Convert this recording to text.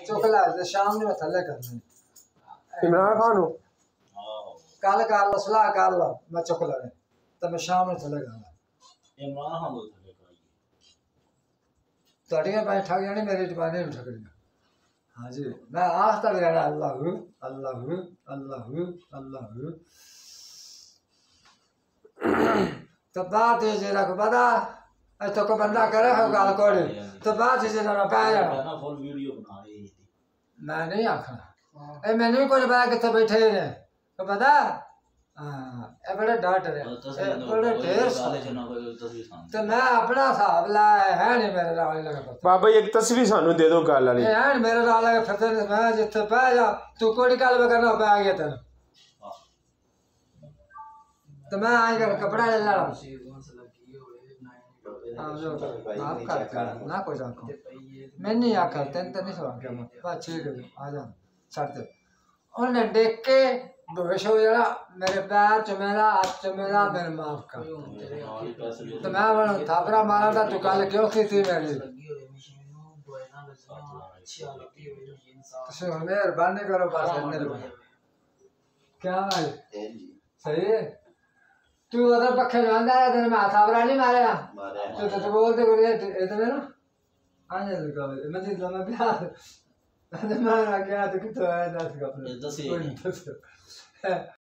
चुकला शाम ने थले करने इमरान खान हो कल कर लो सलाह कर लो मैं चुकला तो मैं शाम ने थले करना इमरान खान को थले कराइए तड़ियां भाई ठग जाने मेरी जबानी में ठग रही हाँ जी मैं आज तक रहना अल्लाह अल्लाह अल्लाह अल्लाह तो बात है जेरा को पता तो को बंदा करे हो गाल कोड़े तो बात है जेरा पाया ना फुल वीडियो बना रही थी मैं नहीं आखना ए मैं नहीं कोई बात किथे बैठे ने तो पता हां ए बड़े डांट रहे बड़े ढेर साले जना कोई तस्वीर सामने तो मैं अपना हिसाब लाया है नहीं मेरे नाल लगा पता बाबा एक तस्वीर सानू दे दो गल वाली ए है मेरे नाल लगा फिर मैं जिथे पै जा तू कोड़ी गल करना पै गया तेरे तो मैं आई कर कपड़ा ले ला आप कर ना कोई आखो मैं नहीं आखा तेन तो नहीं सवाल क्या मैं ठीक है आ जा छड़ दे उन्हें देख के बेहोश हो जाना मेरे पैर चुमेला हाथ चुमेला मेरे माफ कर तो मैं बोला थापड़ा मारा था तू कल क्यों की थी मेरी तो मेहरबानी करो बस क्या भाई सही है तू उधर पक्के जानदा है तेरे में थापड़ा नहीं मारे तो बोलते बोले इतने ना आने लगा मैं जिस लम्हा प्यार मैं क्या तो कितना है दस का